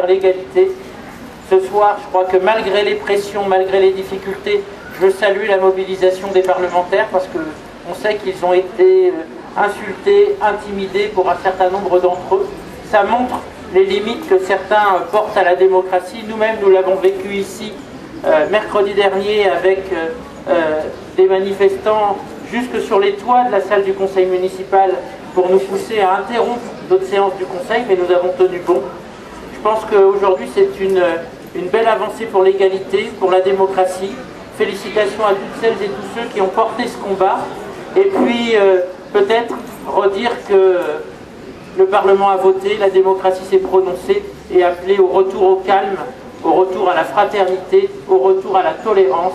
vers l'égalité. Ce soir, je crois que malgré les pressions, malgré les difficultés, je salue la mobilisation des parlementaires parce qu'on sait qu'ils ont été insultés, intimidés pour un certain nombre d'entre eux. Ça montre les limites que certains portent à la démocratie. Nous-mêmes, nous l'avons vécu ici mercredi dernier avec des manifestants jusque sur les toits de la salle du conseil municipal pour nous pousser à interrompre notre séance du conseil, mais nous avons tenu bon. Je pense qu'aujourd'hui, c'est une belle avancée pour l'égalité, pour la démocratie. Félicitations à toutes celles et tous ceux qui ont porté ce combat. Et puis, peut-être redire que le Parlement a voté, la démocratie s'est prononcée et appelé au retour au calme, au retour à la fraternité, au retour à la tolérance,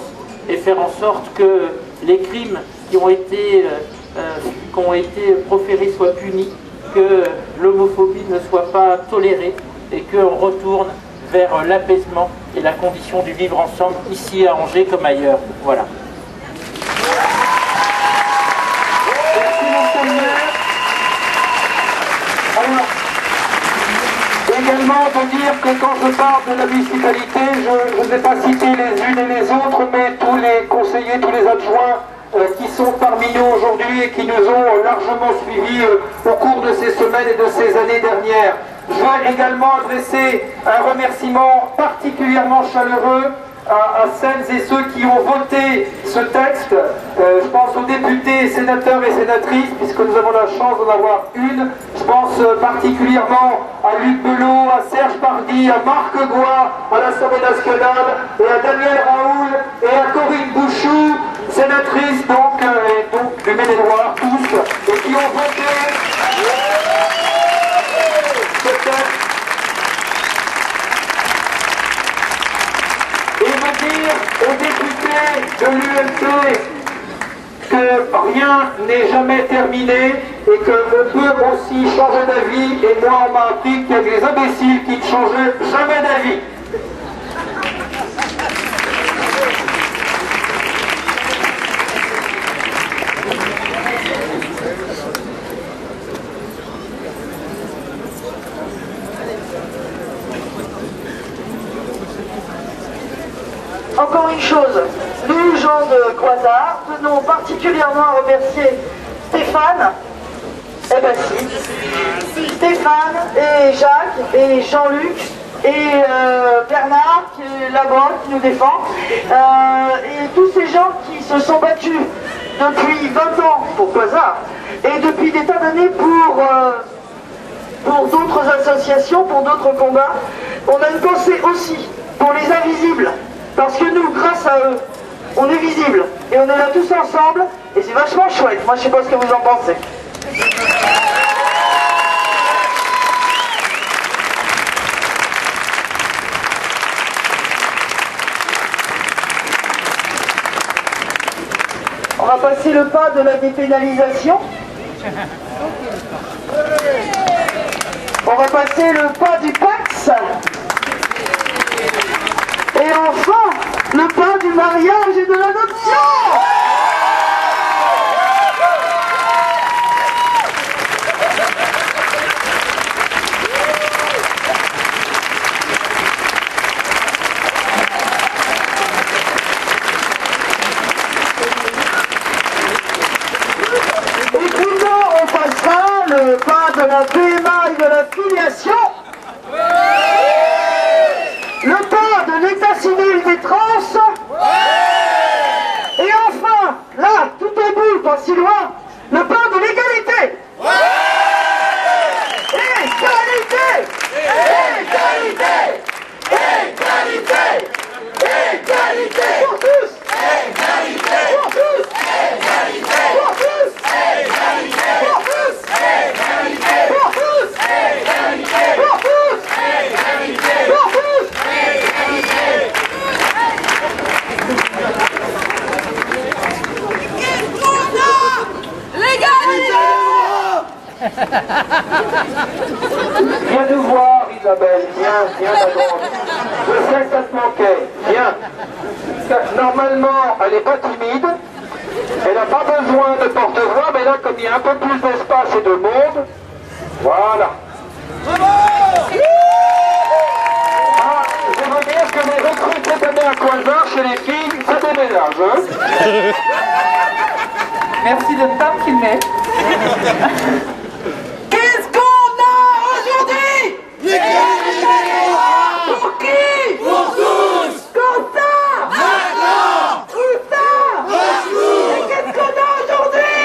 et faire en sorte que les crimes qui ont été proférés soient punis, que l'homophobie ne soit pas tolérée et qu'on retourne vers l'apaisement et la condition du vivre ensemble, ici à Angers comme ailleurs. Voilà. Merci, monsieur le maire. Alors, également de dire que quand je parle de la municipalité, je ne vais pas citer les unes et les autres, mais tous les conseillers, tous les adjoints qui sont parmi nous aujourd'hui et qui nous ont largement suivis au cours de ces semaines et de ces années dernières. Je veux également adresser un remerciement particulièrement chaleureux à celles et ceux qui ont voté ce texte. Je pense aux députés, sénateurs et sénatrices, puisque nous avons la chance d'en avoir une. Je pense particulièrement à Luc Belot, à Serge Pardy, à Marc Goua, à l'Assemblée nationale, et à Daniel Raoul, et à Corinne Bouchou, sénatrice donc du Maine-et-Loire, tous, et qui ont voté ce texte. Et veut dire aux députés de l'UMP que rien n'est jamais terminé et qu'on peut aussi changer d'avis. Et moi, on m'a appris qu'il y a des imbéciles qui ne changeaient jamais d'avis. Encore une chose, nous, gens de Croisard, tenons particulièrement à remercier Stéphane, Stéphane et Jacques et Jean-Luc et Bernard qui est là-bas, qui nous défend, et tous ces gens qui se sont battus depuis 20 ans pour Croisard et depuis des tas d'années pour d'autres associations, pour d'autres combats. On a une pensée aussi pour les invisibles. Parce que nous, grâce à eux, on est visibles et on est là tous ensemble et c'est vachement chouette. Moi, je sais pas ce que vous en pensez. On va passer le pas de la dépénalisation. On va passer le pas du Pax. Et enfin, le pas du mariage et de l'adoption. Et puis on passera le pas de la PMA et de la filiation. Le pas de l'état civil des trans. Et enfin, là, tout au bout, pas si loin, le pas de l'égalité. Égalité. Égalité. Égalité. Égalité. Pour tous. Égalité. Pour tous. Égalité. Pour tous. Égalité. Pour tous. Égalité. Pour tous. Égalité. Pour tous. Égalité. Pour tous. Viens nous voir, Isabelle, viens ma grande. Je sais que ça te manquait, viens. Normalement, elle n'est pas timide, elle n'a pas besoin de porte-voix, mais là, comme il y a un peu plus d'espace et de monde, voilà. connais à Coinsard, chez les filles, ça déménage. Hein. Merci de ne pas me filmer. Qu'est-ce qu'on a aujourd'hui? Pour qui? Pour tous! Quand ça? Maintenant! Où ça? Partout! Et qu'est-ce qu'on a aujourd'hui?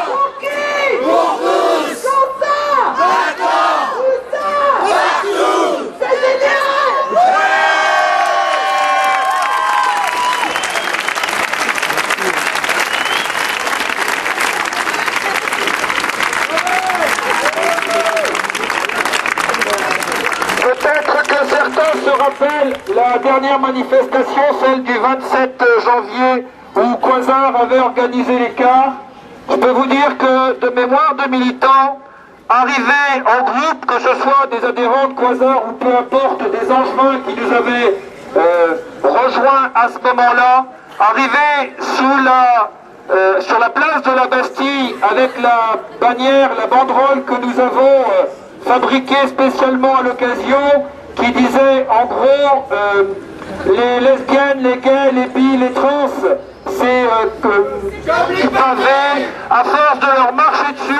Pour qui? Pour tous! Quand ça? Maintenant! Où ça? Partout! C'est génial! Peut-être que certains se rappellent la dernière manifestation, celle du 27 janvier, où Coinsard avait organisé l'écart. Je peux vous dire que de mémoire de militants, arrivés en groupe, que ce soit des adhérents de Coinsard ou peu importe, des angevins qui nous avaient rejoints à ce moment-là, arrivés sur la place de la Bastille avec la bannière, la banderole que nous avons fabriquée spécialement à l'occasion, qui disait en gros les lesbiennes, les gays, les bi, les trans, c'est du pavé, à force de leur marcher dessus,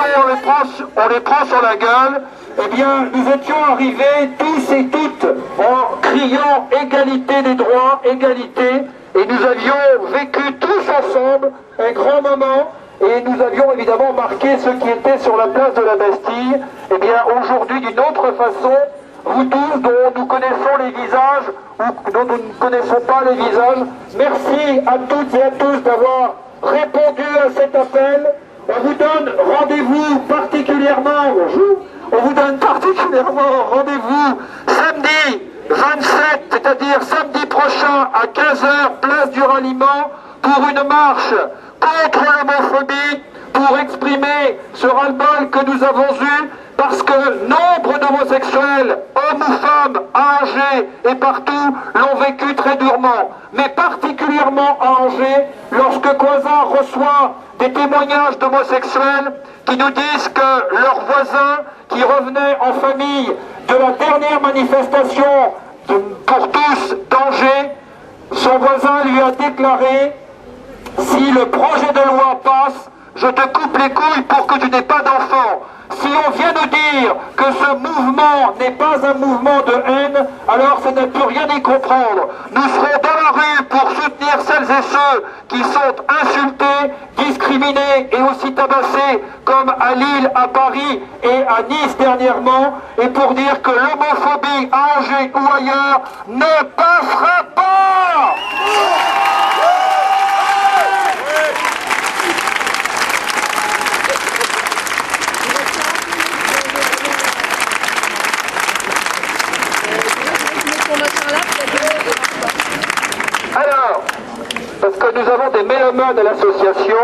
on les prend sur la gueule. Eh bien, nous étions arrivés tous et toutes en criant égalité des droits, égalité, et nous avions vécu tous ensemble un grand moment, et nous avions évidemment marqué ceux qui étaient sur la place de la Bastille. Eh bien, aujourd'hui, d'une autre façon, vous tous dont nous connaissons les visages ou dont nous ne connaissons pas les visages, merci à toutes et à tous d'avoir répondu à cet appel. On vous donne rendez-vous particulièrement, on vous donne particulièrement rendez-vous samedi 27, c'est-à-dire samedi prochain à 15h, place du Ralliement, pour une marche contre l'homophobie, pour exprimer ce ras-le-bol que nous avons eu, parce que nombre d'homosexuels, hommes ou femmes, à Angers et partout, l'ont vécu très durement. Mais particulièrement à Angers, lorsque Coinsard reçoit des témoignages d'homosexuels qui nous disent que leurs voisins, qui revenaient en famille de la dernière manifestation pour tous d'Angers, son voisin lui a déclaré: si le projet de loi passe, je te coupe les couilles pour que tu n'aies pas d'enfants. Si on vient nous dire que ce mouvement n'est pas un mouvement de haine, alors ça ne peut rien y comprendre. Nous serons dans la rue pour soutenir celles et ceux qui sont insultés, discriminés et aussi tabassés, comme à Lille, à Paris et à Nice dernièrement, et pour dire que l'homophobie à Angers ou ailleurs ne passera pas. Alors, parce que nous avons des mélomanes à l'association,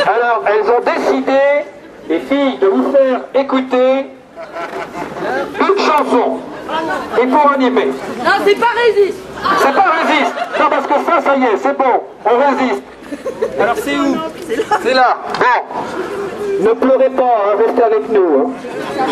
alors elles ont décidé, les filles, de vous faire écouter une chanson. Et pour animer. Non, c'est pas résiste. C'est pas résiste. Non, parce que ça y est, c'est bon, on résiste. Alors c'est où? C'est là. Bon. Ne pleurez pas, hein, restez avec nous. Hein.